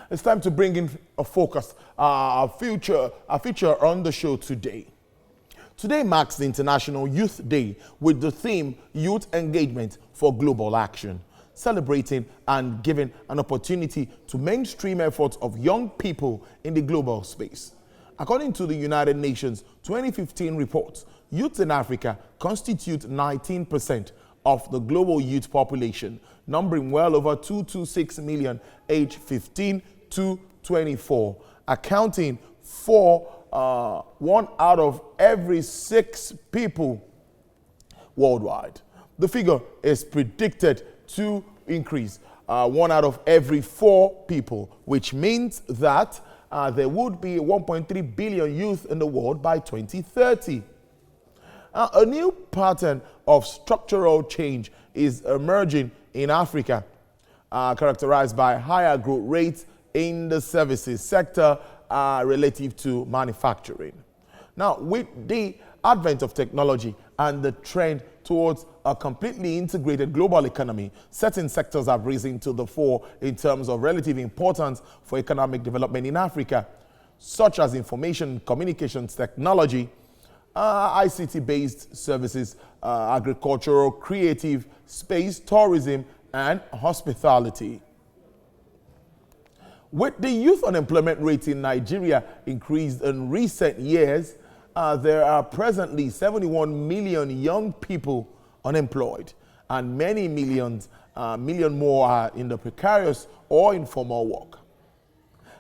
It's time to bring in a focus, a feature on the show today. Today marks the International Youth Day with the theme Youth Engagement for Global Action, celebrating and giving an opportunity to mainstream efforts of young people in the global space. According to the United Nations 2015 report, youth in Africa constitute 19% of the global youth population, numbering well over 226 million aged 15 to 24, accounting for 1 out of every 6 people worldwide. The figure is predicted to increase 1 out of every 4 people, which means that there would be 1.3 billion youth in the world by 2030. A new pattern of structural change is emerging in Africa, characterized by higher growth rates in the services sector relative to manufacturing. Now, with the advent of technology and the trend towards a completely integrated global economy, certain sectors have risen to the fore in terms of relative importance for economic development in Africa, such as information communications technology, ICT-based services, agricultural, creative, space, tourism, and hospitality. With the youth unemployment rate in Nigeria increased in recent years, there are presently 71 million young people unemployed, and many million more are in the precarious or informal work.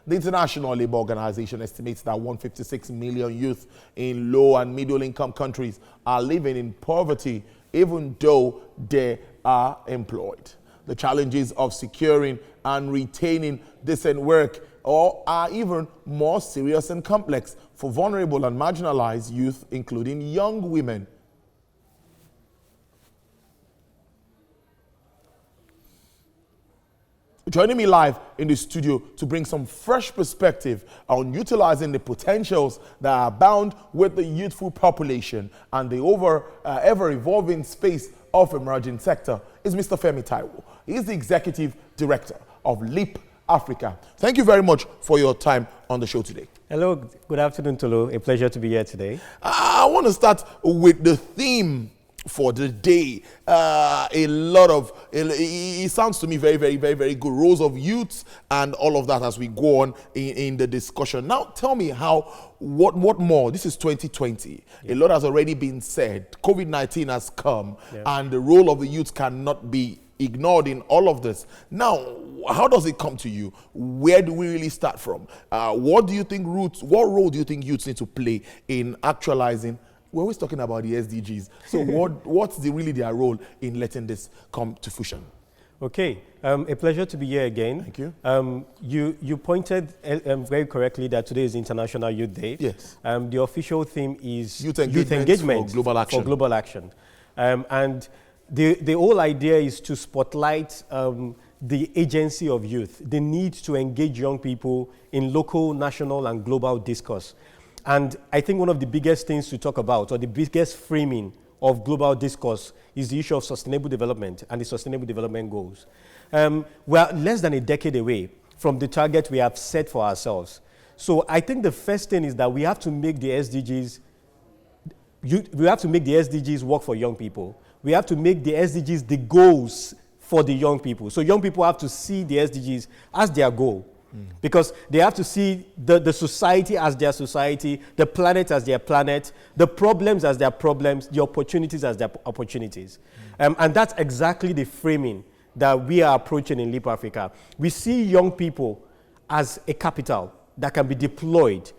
The International Labour Organization estimates that 156 million youth in low and middle income countries are living in poverty, even though they are employed. The challenges of securing and retaining decent work are even more serious and complex for vulnerable and marginalized youth, including young women. Joining me live in the studio to bring some fresh perspective on utilizing the potentials that are bound with the youthful population and the ever-evolving space of emerging sector is Mr. Femi Taiwo. He is the Executive Director of LEAP Africa. Thank you very much for your time on the show today. Hello, good afternoon, Tolu. A pleasure to be here today. I want to start with the theme for the day. It sounds to me very, very, very, very good. Roles of youth and all of that as we go on in the discussion. Now, tell me what more? This is 2020. Yeah. A lot has already been said. COVID-19 has come, and the role of the youth cannot be ignored in all of this. Now, how does it come to you? Where do we really start from? What role do you think youths need to play in actualizing? We're always talking about the SDGs. So what's really their role in letting this come to fruition? Okay, a pleasure to be here again. Thank you. You pointed very correctly that today is International Youth Day. Yes. The official theme is Youth Engagement for Global Action. And the whole idea is to spotlight the agency of youth, the need to engage young people in local, national, and global discourse. And I think one of the biggest things to talk about, or the biggest framing of global discourse, is the issue of sustainable development and the sustainable development goals. We're less than a decade away from the target we have set for ourselves. So I think the first thing is that we have to make the SDGs, work for young people. We have to make the SDGs the goals for the young people. So young people have to see the SDGs as their goal. Because they have to see the society as their society, the planet as their planet, the problems as their problems, the opportunities as their opportunities. And that's exactly the framing that we are approaching in LEAP Africa. We see young people as a capital that can be deployed,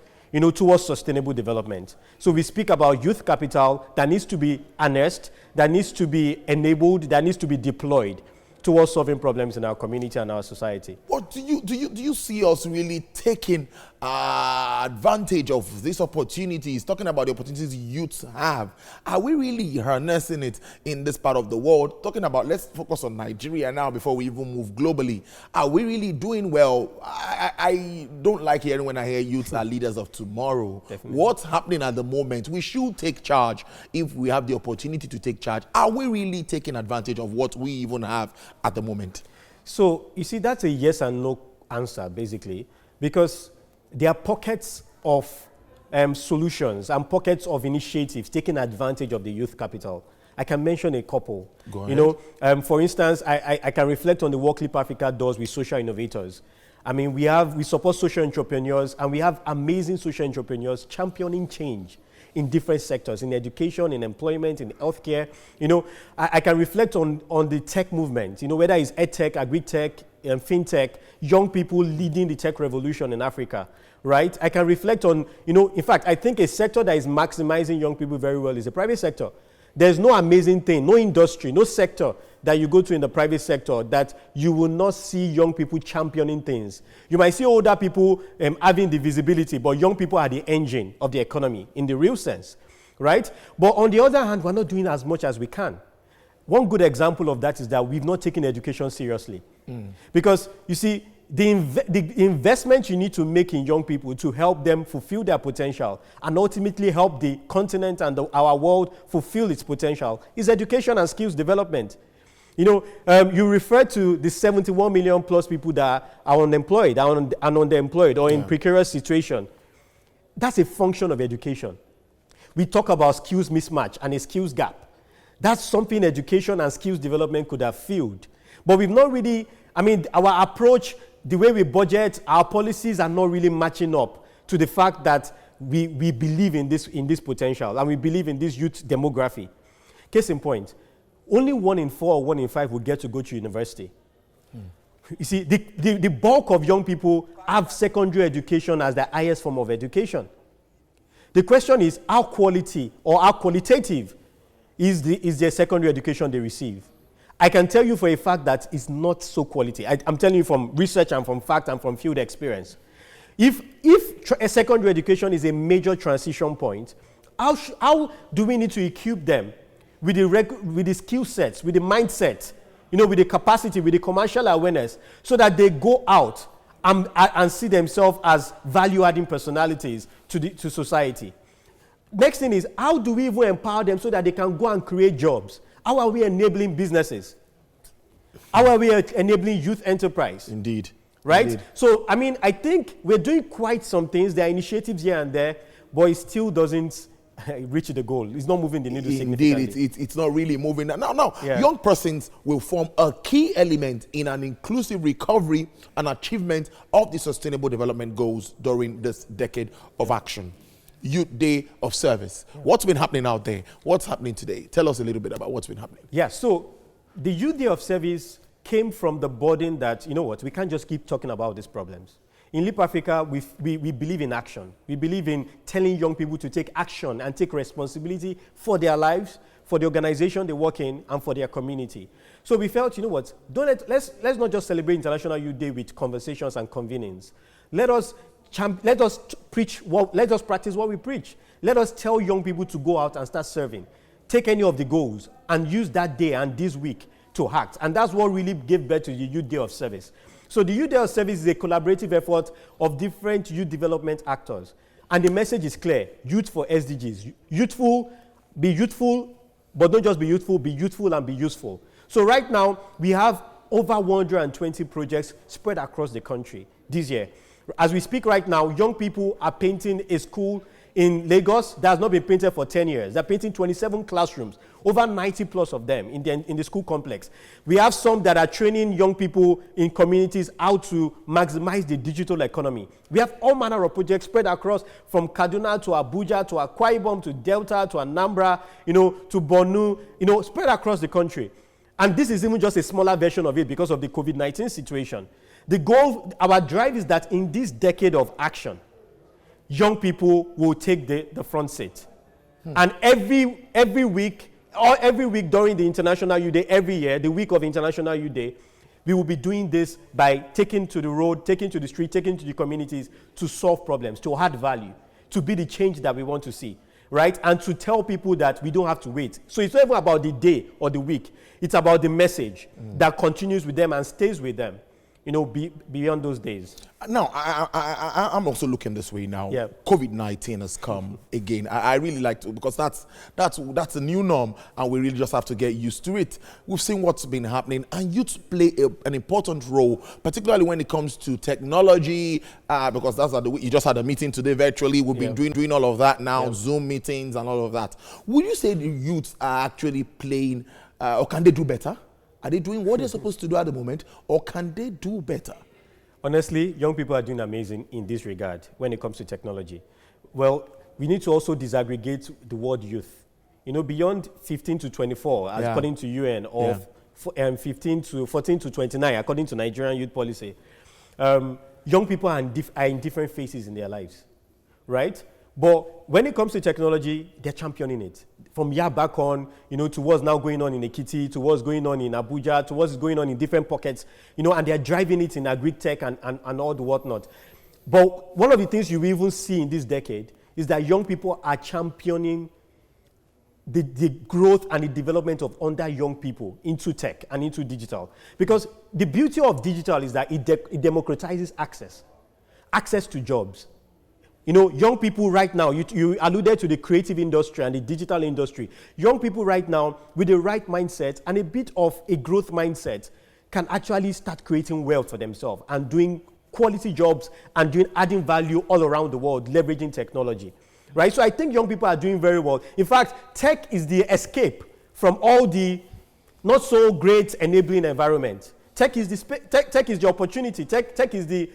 towards sustainable development. So we speak about youth capital that needs to be harnessed, that needs to be enabled, that needs to be deployed towards solving problems in our community and our society. What do you see us really taking advantage of these opportunities, talking about the opportunities youths have? Are we really harnessing it in this part of the world? Talking about, let's focus on Nigeria now before we even move globally. Are we really doing well? I don't like hearing when I hear youths are leaders of tomorrow. Definitely. What's happening at the moment? We should take charge if we have the opportunity to take charge. Are we really taking advantage of what we even have at the moment? So, you see, that's a yes and no answer, basically, because there are pockets of solutions and pockets of initiatives taking advantage of the youth capital. I can mention a couple. Go ahead. For instance, I can reflect on the work Leap Africa does with social innovators. I mean, we support social entrepreneurs, and we have amazing social entrepreneurs championing change in different sectors, in education, in employment, in healthcare. I can reflect on the tech movement, whether it's edtech, agri-tech, fintech, young people leading the tech revolution in Africa, right? I can reflect on, in fact, I think a sector that is maximizing young people very well is the private sector. There's no amazing thing, no industry, no sector that you go to in the private sector that you will not see young people championing things. You might see older people having the visibility, but young people are the engine of the economy in the real sense, right? But on the other hand, we're not doing as much as we can. One good example of that is that we've not taken education seriously. Because, you see, the investment you need to make in young people to help them fulfill their potential and ultimately help the continent and our world fulfill its potential is education and skills development. You refer to the 71 million plus people that are unemployed and underemployed or in precarious situation. That's a function of education. We talk about skills mismatch and a skills gap. That's something education and skills development could have filled. But we've not really, our approach, the way we budget, our policies are not really matching up to the fact that we believe in this potential and we believe in this youth demography. Case in point, only 1 in 4 or 1 in 5 will get to go to university. You see, the bulk of young people have secondary education as the highest form of education. The question is how quality or how qualitative is their secondary education they receive. I can tell you for a fact that it's not so quality. I'm telling you from research and from fact and from field experience. If a secondary education is a major transition point, how do we need to equip them with the skill sets, with the mindset, with the capacity, with the commercial awareness, so that they go out and see themselves as value-adding personalities to society? Next thing is, how do we even empower them so that they can go and create jobs? How are we enabling businesses? How are we enabling youth enterprise? Indeed. Right? Indeed. So, I think we're doing quite some things. There are initiatives here and there, but it still doesn't reach the goal. It's not moving the needle significantly. Indeed, it's not really moving. Now, young persons will form a key element in an inclusive recovery and achievement of the Sustainable Development Goals during this decade of action. Youth Day of Service. What's been happening out there? What's happening today? Tell us a little bit about what's been happening. Yeah, so the Youth Day of Service came from the burden that, we can't just keep talking about these problems. In Leap Africa, we believe in action. We believe in telling young people to take action and take responsibility for their lives, for the organization they work in, and for their community. So we felt, let's not just celebrate International Youth Day with conversations and convenings. Let us practice what we preach. Let us tell young people to go out and start serving. Take any of the goals and use that day and this week to act. And that's what really gave birth to the Youth Day of Service. So the Youth Day of Service is a collaborative effort of different youth development actors. And the message is clear: youth for SDGs. Be youthful, but don't just be youthful and be useful. So right now, we have over 120 projects spread across the country this year. As we speak right now, young people are painting a school in Lagos that has not been painted for 10 years. They're painting 27 classrooms, over 90 plus of them in the school complex. We have some that are training young people in communities how to maximize the digital economy. We have all manner of projects spread across from Kaduna to Abuja to Akwa Ibom to Delta to Anambra, to Borno, spread across the country. And this is even just a smaller version of it because of the COVID-19 situation. The goal, our drive is that in this decade of action, young people will take the front seat. And every week during the International Youth Day, every year, the week of International Youth Day, we will be doing this by taking to the road, taking to the street, taking to the communities to solve problems, to add value, to be the change that we want to see, right? And to tell people that we don't have to wait. So it's not even about the day or the week. It's about the message that continues with them and stays with them. beyond those days. Now, I'm also looking this way now. Yeah. COVID-19 has come again. I really like to, because that's a new norm, and we really just have to get used to it. We've seen what's been happening, and youth play an important role, particularly when it comes to technology, because you just had a meeting today virtually. We've been doing all of that now, Zoom meetings and all of that. Would you say the youths are actually playing, or can they do better? Are they doing what they're supposed to do at the moment, or can they do better? Honestly, young people are doing amazing in this regard when it comes to technology. Well, we need to also disaggregate the word youth. Beyond 15 to 24, according to UN, or 14 to 29, according to Nigerian youth policy, young people are in different phases in their lives, right? But when it comes to technology, they're championing it. From year back on, to what's now going on in Ekiti, to what's going on in Abuja, to what's going on in different pockets, and they're driving it in agri-tech and all the whatnot. But one of the things you will even see in this decade is that young people are championing the growth and the development of under young people into tech and into digital. Because the beauty of digital is that it democratizes access to jobs. Young people right now, you alluded to the creative industry and the digital industry. Young people right now, with the right mindset and a bit of a growth mindset, can actually start creating wealth for themselves and doing quality jobs and adding value all around the world, leveraging technology. Right? So I think young people are doing very well. In fact, tech is the escape from all the not so great enabling environment. Tech is the opportunity. Tech is the,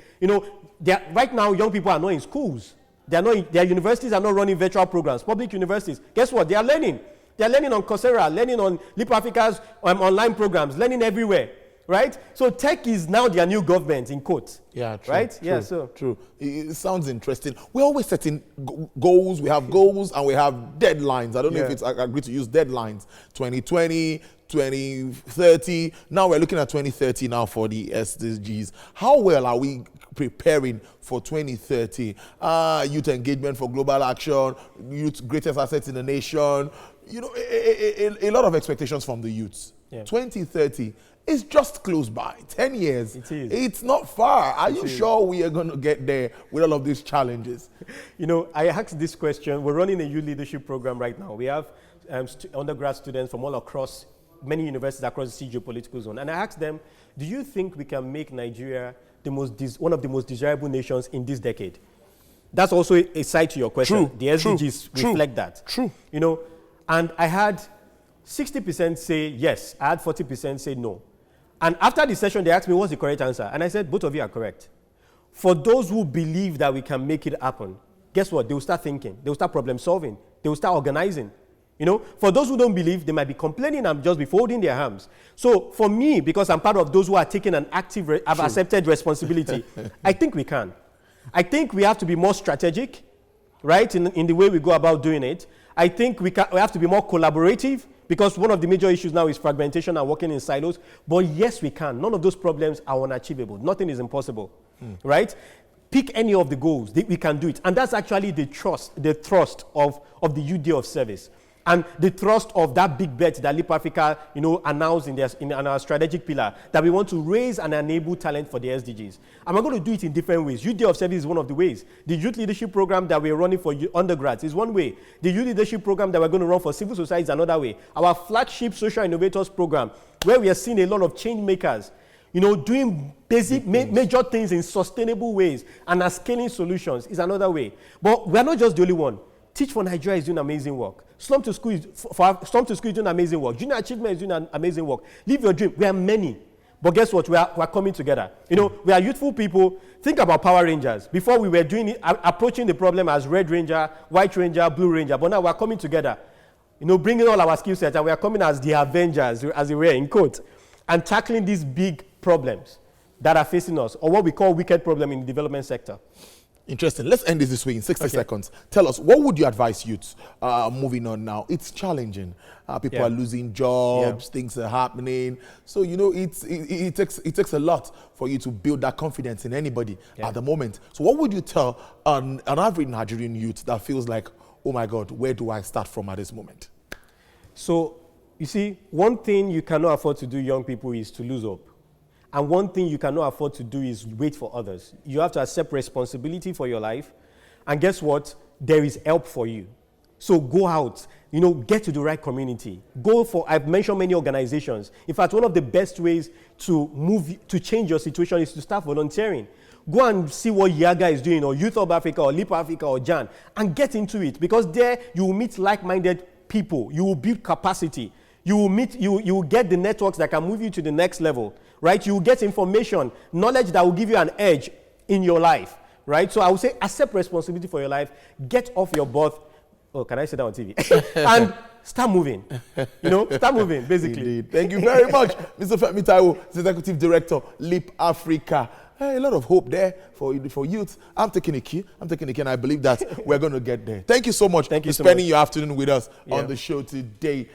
right now young people are not in schools. Their universities are not running virtual programs, public universities. Guess what? They are learning. They are learning on Coursera, learning on Leap Africa's online programs, learning everywhere, right? So tech is now their new government, in quotes. Yeah, true. Right? True, yeah, so. True. It sounds interesting. We're always setting goals. We have goals and we have deadlines. I don't know if I agree to use deadlines. 2020, 2030. Now we're looking at 2030 now for the SDGs. How well are we preparing for 2030? Youth engagement for global action, youth greatest assets in the nation. A lot of expectations from the youths. Yeah. 2030 is just close by. 10 years. It is. It's not far. Are you sure we are going to get there with all of these challenges? I asked this question. We're running a youth leadership program right now. We have undergrad students from all across many universities across the geopolitical zone. And I asked them, do you think we can make Nigeria one of the most desirable nations in this decade? That's also a side to your question. True. The SDGs reflect that. True. And I had 60% say yes. I had 40% say no. And after the session, they asked me, what's the correct answer? And I said, both of you are correct. For those who believe that we can make it happen, guess what? They will start thinking. They will start problem solving. They will start organizing. For those who don't believe, they might be complaining and just be folding their arms. So for me, because I'm part of those who are taking an active, have accepted responsibility, I think we can. I think we have to be more strategic, right, in the way we go about doing it. I think we have to be more collaborative, because one of the major issues now is fragmentation and working in silos. But yes, we can. None of those problems are unachievable. Nothing is impossible, right? Pick any of the goals. We can do it. And that's actually the thrust of the Youth Day of Service. And the thrust of that big bet that Leap Africa, announced in our strategic pillar, that we want to raise and enable talent for the SDGs. And we're going to do it in different ways. Youth Day of Service is one of the ways. The youth leadership program that we're running for undergrads is one way. The youth leadership program that we're going to run for civil society is another way. Our flagship social innovators program, where we are seeing a lot of change makers, doing basic major things in sustainable ways and are scaling solutions, is another way. But we're not just the only one. Teach for Nigeria is doing amazing work. Slum to School is doing amazing work. Junior Achievement is doing amazing work. Live Your Dream. We are many. But guess what? We are coming together. We are youthful people. Think about Power Rangers. Before we were doing it, approaching the problem as Red Ranger, White Ranger, Blue Ranger. But now we are coming together. Bringing all our skill sets, and we are coming as the Avengers, as it were, in quotes, and tackling these big problems that are facing us, or what we call wicked problem in the development sector. Interesting. Let's end this way in 60 seconds. Tell us, what would you advise youths moving on now? It's challenging. People are losing jobs, things are happening. So, it takes a lot for you to build that confidence in anybody at the moment. So what would you tell an average Nigerian youth that feels like, oh my God, where do I start from at this moment? So, you see, one thing you cannot afford to do, young people, is to lose hope. And one thing you cannot afford to do is wait for others. You have to accept responsibility for your life. And guess what? There is help for you. So go out, get to the right community. I've mentioned many organizations. In fact, one of the best ways to change your situation is to start volunteering. Go and see what Yaga is doing, or Youth of Africa, or Leap Africa, or Jan, and get into it. Because there you will meet like-minded people. You will build capacity. You will get the networks that can move you to the next level, right? You will get information, knowledge that will give you an edge in your life, right? So I would say accept responsibility for your life. Get off your butt. Oh, can I say that on TV? And start moving. Start moving, basically. Indeed. Thank you very much, Mr. Femi Taiwo, Executive Director, Leap Africa. A lot of hope there for youth. I'm taking a key, and I believe that we're going to get there. Thank you so much for spending your afternoon with us on the show today.